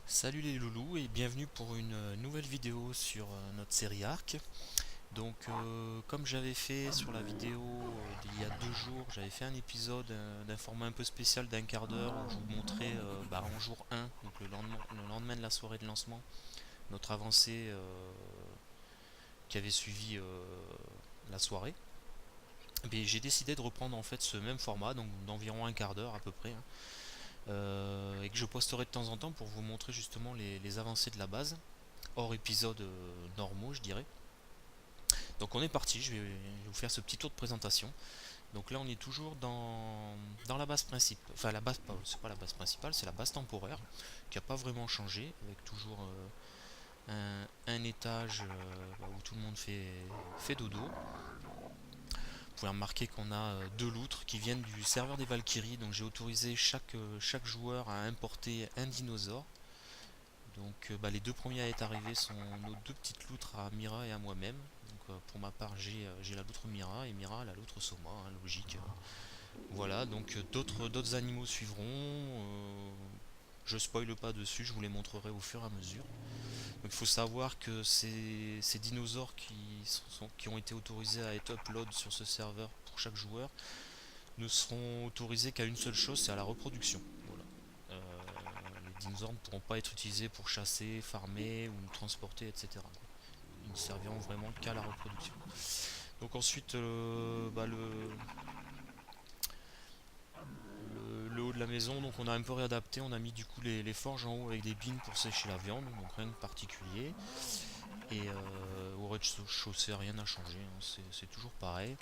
Salut les loulous et bienvenue pour une nouvelle vidéo sur notre série Arc. Donc comme j'avais fait sur la vidéo d'il y a 2 jours, j'avais fait un épisode d'un format un peu spécial d'un quart d'heure où je vous montrais en jour 1, donc le lendemain de la soirée de lancement, notre avancée qui avait suivi la soirée. Et j'ai décidé de reprendre en fait ce même format, donc d'environ un quart d'heure à peu près, hein, et que je posterai de temps en temps pour vous montrer justement les avancées de la base, hors épisodes normaux je dirais. Donc on est parti, je vais vous faire ce petit tour de présentation. Donc là on est toujours dans la base principale, enfin la base, c'est pas la base principale, c'est la base temporaire, qui n'a pas vraiment changé, avec toujours un étage où tout le monde fait dodo. Vous pouvez remarquer qu'on a deux loutres qui viennent du serveur des Valkyries, donc j'ai autorisé chaque joueur à importer un dinosaure. Donc les deux premiers à être arrivés sont nos deux petites loutres à Mira et à moi-même. Donc pour ma part j'ai la loutre Mira et Mira la loutre Soma, hein, logique. Voilà, donc d'autres animaux suivront. Je spoile pas dessus, je vous les montrerai au fur et à mesure. Donc il faut savoir que ces dinosaures qui ont été autorisés à être upload sur ce serveur pour chaque joueur ne seront autorisés qu'à une seule chose, c'est à la reproduction. Voilà. Les dinosaures ne pourront pas être utilisés pour chasser, farmer ou transporter, etc. Ils ne serviront vraiment qu'à la reproduction. Donc ensuite, le haut de la maison, donc on a un peu réadapté, on a mis du coup les forges en haut avec des bines pour sécher la viande, donc rien de particulier. Et au rez-de-chaussée, rien n'a changé, hein, c'est toujours pareil.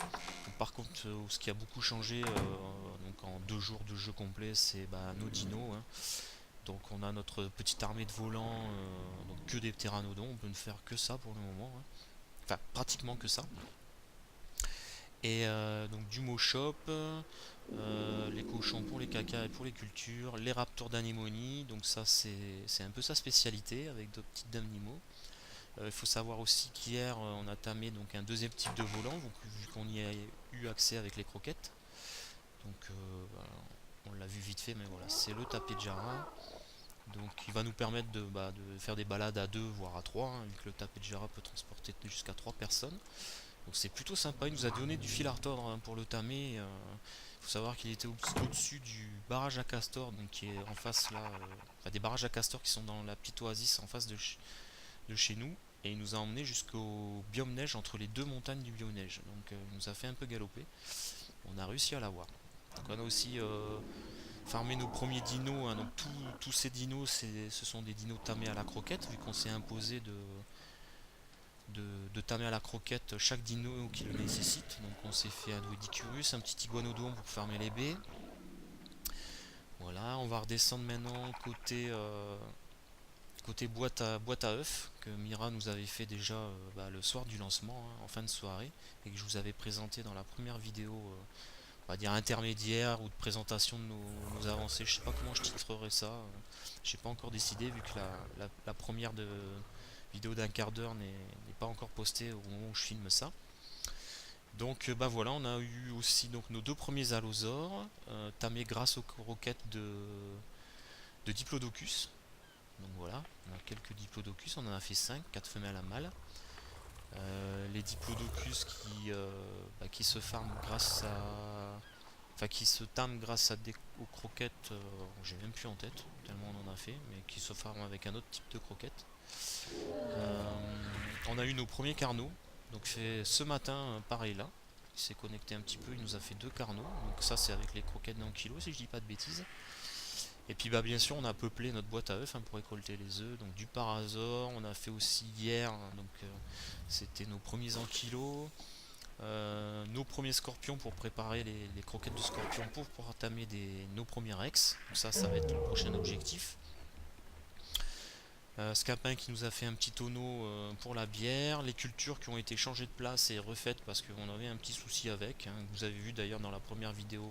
Donc, par contre, ce qui a beaucoup changé donc en 2 jours de jeu complet, c'est nos dinos, hein. Donc on a notre petite armée de volants, donc que des pteranodons, on peut ne faire que ça pour le moment, hein. Enfin pratiquement que ça. Et donc du mot shop, les cochons pour les cacas et pour les cultures, les raptors d'anémonie, donc ça c'est un peu sa spécialité avec d'autres petites d'animaux. Il faut savoir aussi qu'hier on a tamé donc un deuxième type de volant, donc, vu qu'on y a eu accès avec les croquettes. Donc on l'a vu vite fait, mais voilà, c'est le tapé de Jara. Donc il va nous permettre de faire des balades à 2 voire à 3, hein, vu que le tapé de Jara peut transporter jusqu'à 3 personnes. Donc c'est plutôt sympa, il nous a donné du fil à retordre, hein, pour le tamer. Il faut savoir qu'il était au-dessus du barrage à castor, donc qui est en face là, enfin des barrages à castor qui sont dans la petite oasis en face de chez nous. Et il nous a emmené jusqu'au biome neige, entre les deux montagnes du biome neige. Donc il nous a fait un peu galoper. On a réussi à l'avoir. Donc on a aussi farmé nos premiers dinos, hein. Donc tous ces dinos, ce sont des dinos tamés à la croquette, vu qu'on s'est imposé de tamer à la croquette chaque dino qui le nécessite. Donc on s'est fait un Doedicurus, un petit iguanodon pour farmer les baies. Voilà, on va redescendre maintenant côté boîte à œufs que Mira nous avait fait déjà le soir du lancement, hein, en fin de soirée, et que je vous avais présenté dans la première vidéo, on va dire intermédiaire ou de présentation de nos avancées. Je sais pas comment je titrerai ça, j'ai pas encore décidé vu que la première vidéo d'un quart d'heure n'est pas encore postée au moment où je filme ça. Donc voilà, on a eu aussi donc nos deux premiers allosaures, tamés grâce aux roquettes de Diplodocus. Donc voilà, on a quelques Diplodocus, on en a fait 5, 4 femelles à mâle. Les Diplodocus qui se farment grâce à. Enfin, qui se tament grâce aux croquettes, j'ai même plus en tête, tellement on en a fait, mais qui se farment avec un autre type de croquettes. On a eu nos premiers carnaux, donc c'est ce matin, pareil là, il s'est connecté un petit peu, il nous a fait 2 carnaux, donc ça c'est avec les croquettes d'un kilo si je dis pas de bêtises. Et puis bien sûr on a peuplé notre boîte à œufs, hein, pour récolter les œufs, donc du parasaure, on a fait aussi hier, hein, donc c'était nos premiers ankylos, nos premiers scorpions pour préparer les croquettes de scorpion pour pouvoir tamer nos premiers rex, donc ça va être le prochain objectif. Scapin qui nous a fait un petit tonneau pour la bière, les cultures qui ont été changées de place et refaites parce qu'on avait un petit souci avec, hein, que vous avez vu d'ailleurs dans la première vidéo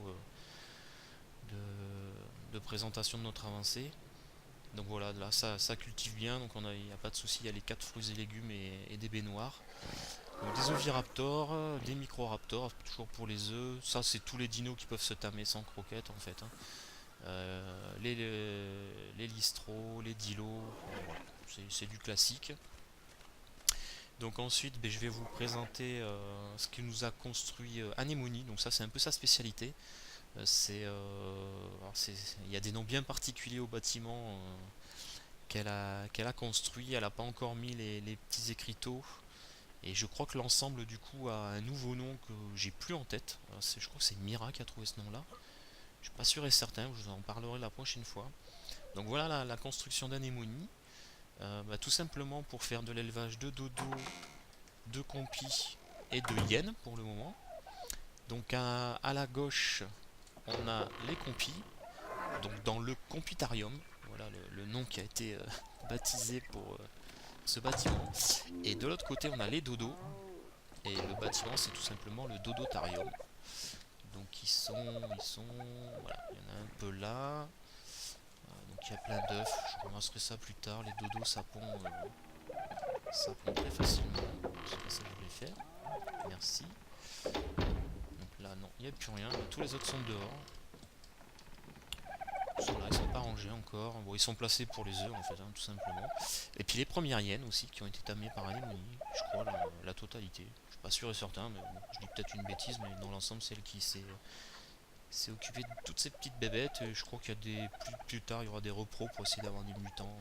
de présentation de notre avancée. Donc voilà, là ça cultive bien, donc il n'y a pas de souci, il y a les 4 fruits et légumes et des baignoires. Donc des oviraptors, des microraptors, toujours pour les œufs. Ça c'est tous les dinos qui peuvent se tamer sans croquettes en fait, hein. Les listros, les dilos, voilà, c'est du classique. Donc ensuite, ben, je vais vous présenter ce que nous a construit Anemone. Donc ça, c'est un peu sa spécialité. Il y a des noms bien particuliers au bâtiment qu'elle a construit. Elle n'a pas encore mis les petits écriteaux. Et je crois que l'ensemble du coup a un nouveau nom que j'ai plus en tête. Je crois que c'est Mira qui a trouvé ce nom-là. Je suis pas sûr et certain, je vous en parlerai la prochaine fois. Donc voilà la construction d'Anemone. Bah, tout simplement pour faire de l'élevage de dodo, de compis et de hyènes pour le moment. Donc à la gauche, on a les compis, donc dans le compitarium, voilà le nom qui a été baptisé pour ce bâtiment. Et de l'autre côté, on a les dodos, et le bâtiment c'est tout simplement le dodotarium. Donc voilà, il y en a un peu là. Donc il y a plein d'œufs, je ramasserai ça plus tard. Les dodos ça pond très facilement. C'est pas ça que je voulais faire. Merci. Donc là non, il n'y a plus rien, tous les autres sont dehors. Ils sont là, ils sont pas rangés encore. Bon, ils sont placés pour les œufs en fait, hein, tout simplement. Et puis les premières hyènes aussi qui ont été tamées par Anemone, je crois la totalité. Je suis pas sûr et certain, mais bon, je dis peut-être une bêtise, mais dans l'ensemble, c'est elle qui s'est occupée de toutes ces petites bébêtes. Et je crois qu'il y a plus tard, il y aura des repros pour essayer d'avoir des mutants,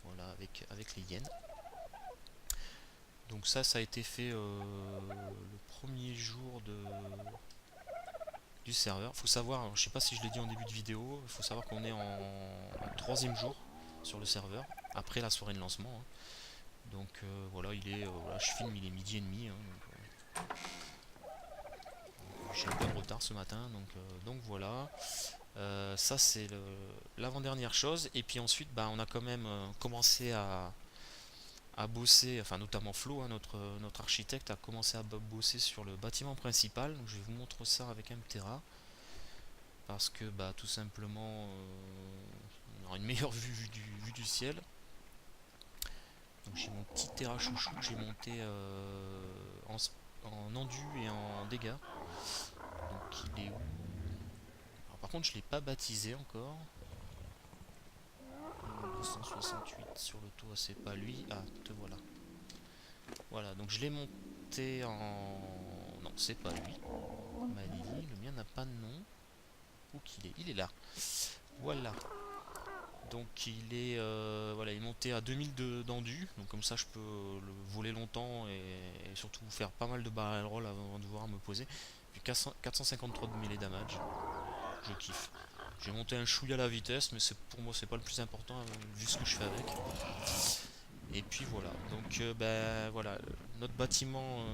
voilà, avec les hyènes. Donc ça a été fait le premier jour du serveur. Faut savoir, alors, je sais pas si je l'ai dit en début de vidéo, il faut savoir qu'on est en troisième jour sur le serveur, après la soirée de lancement, hein. Donc voilà, voilà, je filme, il est midi et demi, hein, j'ai un peu de retard ce matin, donc voilà. Ça c'est l'avant-dernière chose. Et puis ensuite, bah, on a quand même commencé à bosser, enfin notamment Flo, hein, notre architecte, a commencé à bosser sur le bâtiment principal. Donc je vais vous montrer ça avec Mtera. Parce que bah, tout simplement, on aura une meilleure vue du ciel. Donc j'ai mon petit terrain chouchou que j'ai monté en endu et en dégâts. Donc il est où? Alors, par contre, je ne l'ai pas baptisé encore. 268 sur le toit, c'est pas lui. Ah, te voilà. Voilà, donc je l'ai monté en... Non, c'est pas lui. Malili, le mien n'a pas de nom. Où qu'il est? Il est là. Voilà. Donc voilà, il est monté à 2000 d'endu. Donc comme ça, je peux le voler longtemps et surtout faire pas mal de barrel roll avant de devoir me poser. Puis 453 de melee damage. Je kiffe. J'ai monté un chouïa à la vitesse, mais pour moi, c'est pas le plus important vu ce que je fais avec. Et puis voilà, donc ben voilà, notre bâtiment,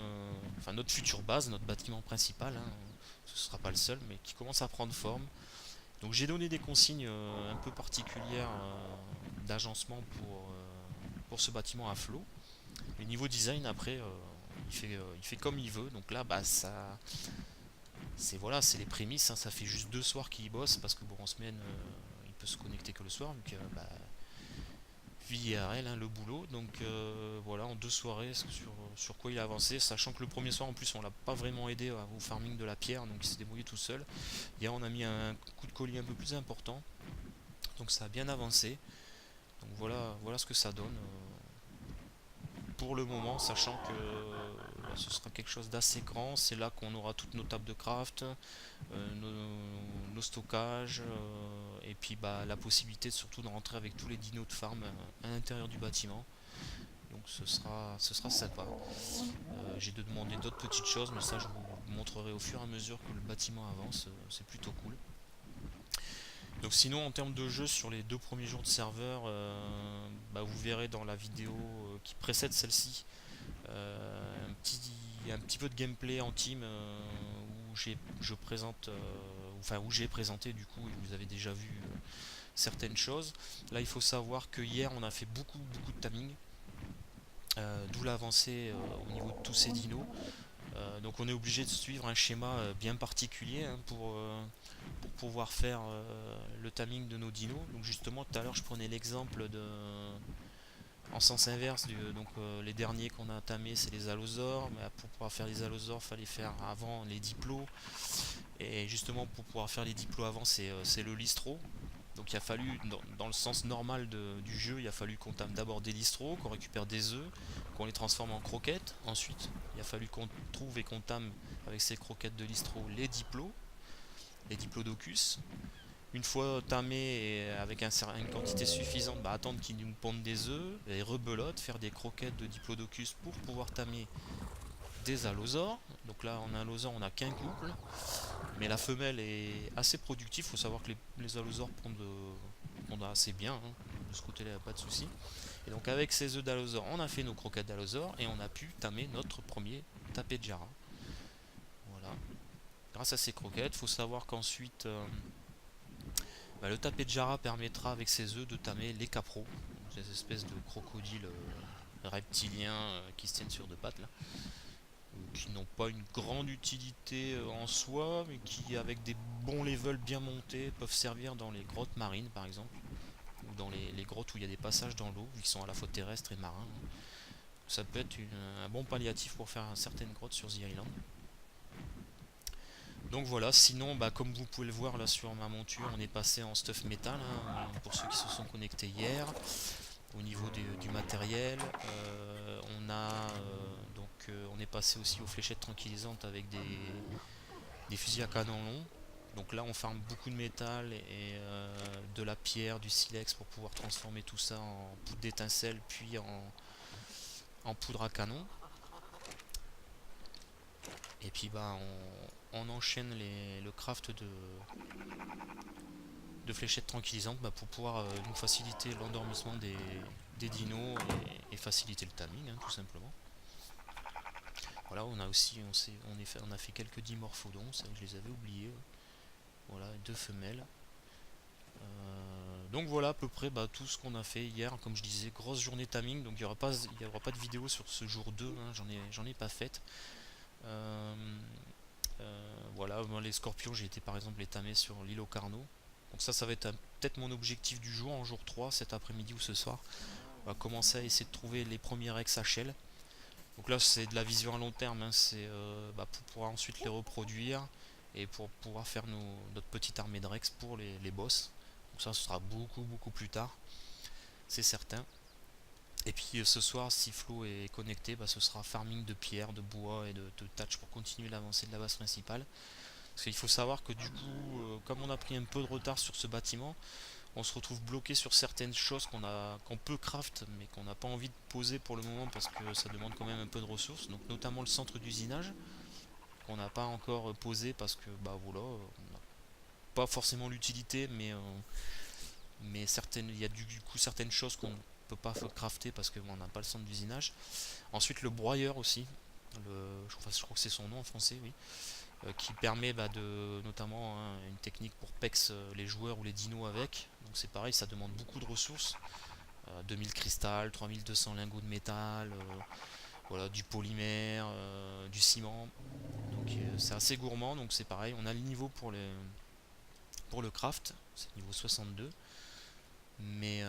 enfin notre future base, notre bâtiment principal, hein, ce sera pas le seul, mais qui commence à prendre forme. Donc j'ai donné des consignes un peu particulières d'agencement pour ce bâtiment à flot. Et niveau design après, il fait comme il veut. Donc là, bah ça, c'est voilà, c'est les prémices, hein. Ça fait juste 2 soirs qu'il bosse parce que bon en semaine, il peut se connecter que le soir, vu que bah, vie IRL, hein, le boulot. Donc voilà, en 2 soirées, sur quoi il a avancé, sachant que le premier soir en plus on l'a pas vraiment aidé au farming de la pierre, donc il s'est débrouillé tout seul. Hier on a mis un coup de collier un peu plus important, donc ça a bien avancé. Donc voilà ce que ça donne pour le moment, sachant que ce sera quelque chose d'assez grand. C'est là qu'on aura toutes nos tables de craft, nos stockages, et puis bah, la possibilité surtout de rentrer avec tous les dinos de farm à l'intérieur du bâtiment. Donc ce sera sympa. J'ai demandé d'autres petites choses, mais ça je vous montrerai au fur et à mesure que le bâtiment avance. C'est plutôt cool. Donc sinon en termes de jeu sur les 2 premiers jours de serveur, bah, vous verrez dans la vidéo qui précède celle-ci un petit peu de gameplay en team je présente, enfin où j'ai présenté du coup et vous avez déjà vu certaines choses. Là il faut savoir que hier on a fait beaucoup de timing, d'où l'avancée au niveau de tous ces dinos. Donc on est obligé de suivre un schéma bien particulier, hein, pour pouvoir faire le timing de nos dinos. Donc justement tout à l'heure je prenais l'exemple de en sens inverse donc les derniers qu'on a tamés c'est les allosaures, mais pour pouvoir faire les allosaures fallait faire avant les diplos, et justement pour pouvoir faire les diplos avant c'est le listro. Donc il a fallu, dans le sens normal du jeu, il a fallu qu'on tame d'abord des listros, qu'on récupère des œufs, qu'on les transforme en croquettes. Ensuite, il a fallu qu'on trouve et qu'on tame avec ces croquettes de listro les diplodocus. Une fois tamé et avec une quantité suffisante, attendre qu'ils nous pondent des œufs, et rebelote, faire des croquettes de diplodocus pour pouvoir tamer des allosaures. Donc là, en allosaure, on n'a qu'un couple, mais la femelle est assez productive. Il faut savoir que les allosaures pondent assez bien, hein. De ce côté-là, il n'y a pas de souci. Et donc, avec ces œufs d'allosaure, on a fait nos croquettes d'allosaure et on a pu tamer notre premier tapé de Jara. Voilà. Grâce à ces croquettes, il faut savoir qu'ensuite, le tapé de Jara permettra avec ses œufs de tamer les capros, ces espèces de crocodiles reptiliens qui se tiennent sur deux pattes là, qui n'ont pas une grande utilité en soi, mais qui avec des bons levels bien montés peuvent servir dans les grottes marines par exemple, ou dans les grottes où il y a des passages dans l'eau, vu qu'ils sont à la fois terrestres et marins. Ça peut être un bon palliatif pour faire certaines grottes sur The Island. Donc voilà, sinon comme vous pouvez le voir là sur ma monture, on est passé en stuff metal, hein, pour ceux qui se sont connectés hier. Au niveau du matériel, on est passé aussi aux fléchettes tranquillisantes avec des fusils à canon long. Donc là on farme beaucoup de métal et de la pierre, du silex pour pouvoir transformer tout ça en poudre d'étincelle puis en poudre à canon. Et puis on enchaîne le craft de fléchettes tranquillisantes pour pouvoir nous faciliter l'endormissement des dinos et faciliter le timing, hein, tout simplement. Voilà, on a aussi on a fait quelques dimorphodons, ça je les avais oubliés. Voilà, deux femelles. Donc voilà à peu près tout ce qu'on a fait hier. Comme je disais, grosse journée timing, donc il n'y aura pas de vidéo sur ce jour 2, hein, j'en ai pas fait. Voilà, moi, les scorpions, j'ai été par exemple les tamer sur l'île au Carnot. Donc ça va être peut-être mon objectif du jour, en jour 3, cet après-midi ou ce soir. On va commencer à essayer de trouver les premiers ex HL. Donc là c'est de la vision à long terme, hein, c'est pour pouvoir ensuite les reproduire et pour pouvoir faire notre petite armée de Rex pour les boss. Donc ça ce sera beaucoup plus tard, c'est certain. Et puis ce soir, si Flo est connecté, ce sera farming de pierre, de bois et de thatch pour continuer l'avancée de la base principale. Parce qu'il faut savoir que du coup, comme on a pris un peu de retard sur ce bâtiment, on se retrouve bloqué sur certaines choses qu'on peut craft, mais qu'on n'a pas envie de poser pour le moment parce que ça demande quand même un peu de ressources. Donc notamment le centre d'usinage, qu'on n'a pas encore posé parce que voilà, on n'a pas forcément l'utilité, mais il y a du coup certaines choses qu'on peut pas crafter parce qu'on n'a pas le centre d'usinage. Ensuite le broyeur aussi, je crois que c'est son nom en français, oui, qui permet notamment, hein, une technique pour pex les joueurs ou les dinos avec. Donc c'est pareil, ça demande beaucoup de ressources. 2000 cristal, 3200 lingots de métal, voilà, du polymère, du ciment. Donc c'est assez gourmand, donc c'est pareil, on a le niveau pour le craft, c'est niveau 62. Mais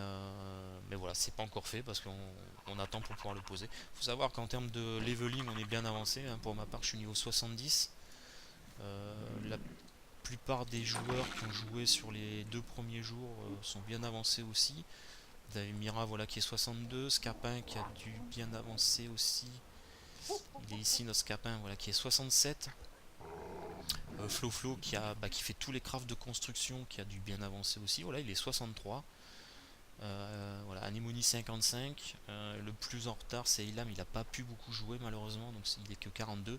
voilà, c'est pas encore fait parce qu'on attend pour pouvoir le poser. Faut savoir qu'en termes de leveling, on est bien avancé, hein. Pour ma part, je suis niveau 70. La plupart des joueurs qui ont joué sur les 2 premiers jours sont bien avancés aussi. Vous avez Mira, voilà, qui est 62, Scapin qui a dû bien avancer aussi. Il est ici notre Scapin, voilà, qui est 67. Flo qui fait tous les crafts de construction, qui a dû bien avancer aussi. Voilà, il est 63. Voilà, Anemone 55. Le plus en retard c'est Ilam, il n'a pas pu beaucoup jouer malheureusement, donc il est que 42. Et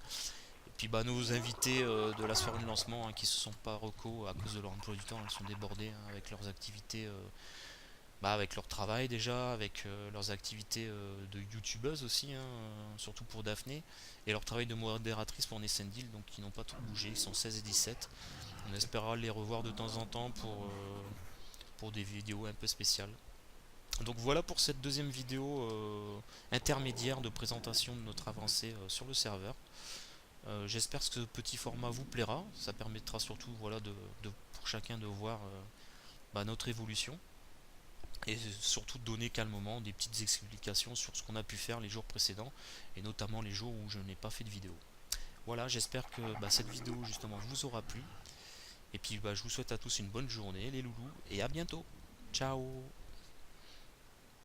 puis nos invités de la soirée de lancement, hein, qui se sont pas reco à cause de leur emploi du temps, ils sont débordés, hein, avec leurs activités, avec leur travail déjà, avec leurs activités de youtubeuse aussi, hein, surtout pour Daphné, et leur travail de modératrice pour Nessendil, donc qui n'ont pas trop bougé, ils sont 16 et 17. On espérera les revoir de temps en temps pour des vidéos un peu spéciales. Donc voilà pour cette deuxième vidéo intermédiaire de présentation de notre avancée sur le serveur. J'espère que ce petit format vous plaira. Ça permettra surtout voilà, pour chacun de voir notre évolution et surtout de donner calmement des petites explications sur ce qu'on a pu faire les jours précédents et notamment les jours où je n'ai pas fait de vidéo. Voilà, j'espère que cette vidéo justement vous aura plu et puis je vous souhaite à tous une bonne journée les loulous et à bientôt. Ciao.